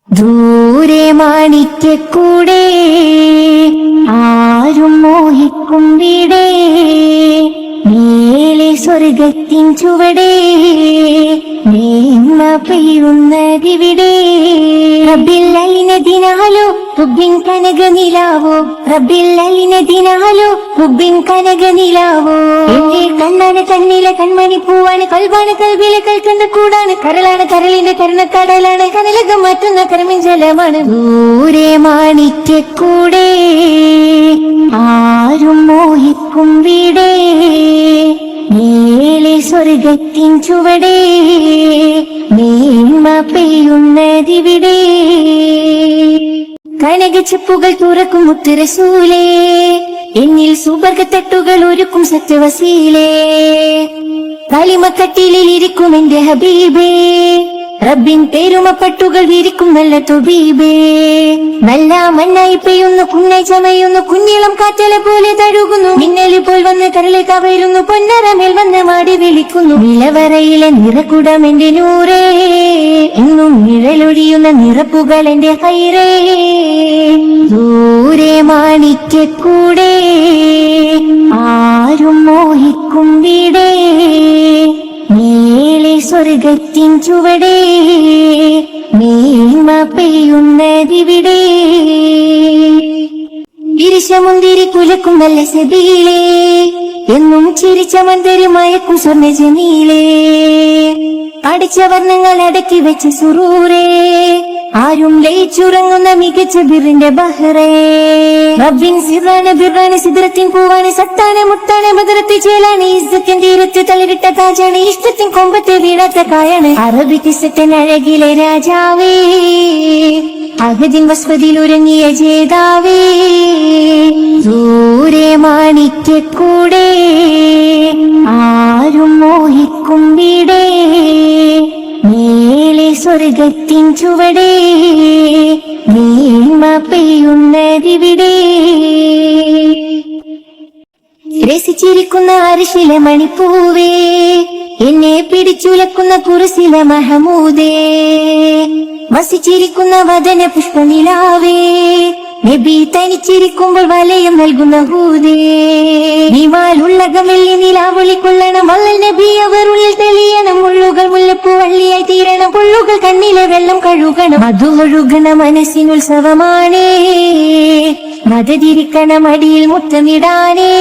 ദൂരെ മാണിക്യക്കൂടെ ആരും മോഹിക്കും വീടേ, മേലെ സ്വർഗത്തിൻ ചുവടേ, മേന്മ പെയ്യുന്നതിവിടെ. റബ്ബിൽ അലിനദിനാലോ ഹുബ്ബിൻ കനക നിലാവോ, റബ്ബിൽ അലിനദിനാലോ ഹുബ്ബിൻ കനക നിലാവോ. എന്റെ കണ്ണാണ് കണ്ണിലെ കൺമണി പൂവാണ്, കൽബാണ് കൽബിലെ കൽക്കണ്ട കൂടാണ്, കരളാണ് കരളിന്റെ കരുണക്കടലാണ്, കനലകം മാറ്റുന്ന കർമ്മിൻ ജലമാണ്. ദൂരെ മാണിക്യക്കൂടെ ആരും മോഹിക്കും വീടേ, മേലെ സ്വർഗത്തിൻ ചുവടേ, മേന്മ പെയ്യുന്നതിവിടെ. കനകച്ചെപ്പുകൾ തുറക്കും മുത്തുറസൂലേ, എന്നിൽ സുബർഗത്തട്ടുകൾ ഒരുക്കും സത്യവസീലേ. കലിമക്കട്ടിലിൽ ഇരിക്കും എന്റെ ഹബീബേ, റബ്ബിൻ പേരുമപ്പട്ടുകൾ വിരിക്കും നല്ല തുബീബേ. നല്ല മണ്ണായി പെയ്യുന്നു, കുന്നായി ചമയുന്നു, കുഞ്ഞിളം കാറ്റല പോലെ തഴുകുന്നു, മിന്നലി പോൽ വന്ന് കരളെ കവരുന്നു, പൊന്നരമേൽ വന്ന് മാടി വിളിക്കുന്നു. നിലവറയിലെ നിറക്കുടം എന്റെ നൂറേ, എന്നും നിഴലൊഴിയുന്ന നിറപ്പുകൾ എന്റെ ഹൈറേ. ദൂരെ മാണിക്യക്കൂടെ ആരും മോഹിക്കും വീടേ, മേലെ സ്വർഗത്തിൻ ചുവടേ, മേന്മ പെയ്യുന്നതിവിടെ. ഇരിശമുന്തിരി കുലക്കും നല്ല സബീലേ, എന്നും ചിരിച്ച മന്ദരി മയക്കും സ്വർണ്ണ ജമീലേ. അടിച്ച വർണ്ണങ്ങൾ അടക്കി വെച്ച സുറൂരേ, ആരും ലയിച്ചുറങ്ങുന്ന മികച്ച ബിറിന്റെ ബഹ്റേ. റബ്ബിൻ സിറാണ് ബിറാണ് സിദ്രത്തിൻ പൂവാണ്, സത്താണ് മുത്താണ് ബദറത്തെ ചേലാണ്, ഇസ്സത്തിൻ തീരത്ത് തളിരിട്ട താജാണ്, ഇഷ്ടത്തിൻ കൊമ്പത്തെ വീഴാത്ത കായാണ്. അറബി കിസ്സത്തിൻ അഴകിലെ രാജാവേ, അഹദിൻ വസ്വതിൽ ഉറങ്ങിയ ജേതാവേ. ദൂരെ മാണിക്യക്കൂടെ ആരും മോഹിക്കും വീടേ, മേലെ സ്വർഗത്തിൻ ചുവടേ, മേന്മ പെയ്യുന്നതിവിടെ. രസിച്ചിരിക്കുന്ന അരിശിലെ മണിപ്പൂവേ, എന്നെ പിടിച്ചുലക്കുന്ന കുറിശിലെ മഹമൂദേ. വസിച്ചിരിക്കുന്ന വദന പുഷ്പനിലാവേ, നബി തനിച്ചിരിക്കുമ്പോൾ വലയം നൽകുന്ന ഹൂദേ. നിമാലുള്ളകം വെള്ളി നിലാവൊളി കൊള്ളണം, വല്ലൽ നബി അവർ ഉള്ളിൽ തെളിയണം, മുള്ളുകൾ മുല്ലപ്പൂ വള്ളിയായി തീരണം, പുള്ളുകൾ കണ്ണിലെ വെള്ളം കഴുകണം. മധുകൊഴുകണ മനസ്സിനുത്സവമാണേ, മതതിരിക്കണം അടിയിൽ മുത്തമിടാനേ.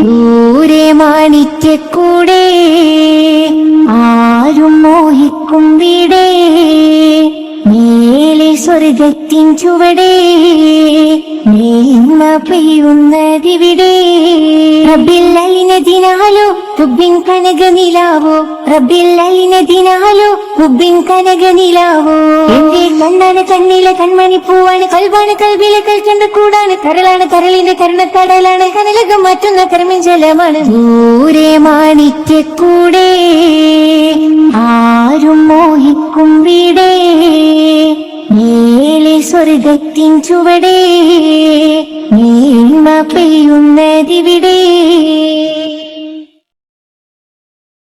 ദൂരെ മാണിക്യക്കൂടെ ആരും മോഹിക്കും വീടേ, മേലെ സ്വർഗത്തിൻ ചുവടേ, മേന്മ പെയ്യുന്നതിവിടെ. റബ്ബിൽ അലിനദിനാലോ ഹുബ്ബിൻ കനക നിലാവോ, റബ്ബിൽ അലിനദിനാലോ ഹുബ്ബിൻ കനക നിലാവോ. എന്റെ കണ്ണാണ് കണ്ണിലെ കൺമണി പൂവാണ്, കൽബാണ് കൽബിലെ കൽക്കണ്ട കൂടാണ്, കരളാണ് കരളിന്റെ കരുണക്കടലാണ്, കനലകം മാറ്റുന്ന കർമ്മിൻ ജലമാണ്. ദൂരെ മാണിക്യക്കൂടെ ആരും മോഹിക്കും വീടേ, മേലെ സ്വർഗത്തിൻ ചുവടേ, മേന്മ പെയ്യുന്നതിവിടെ.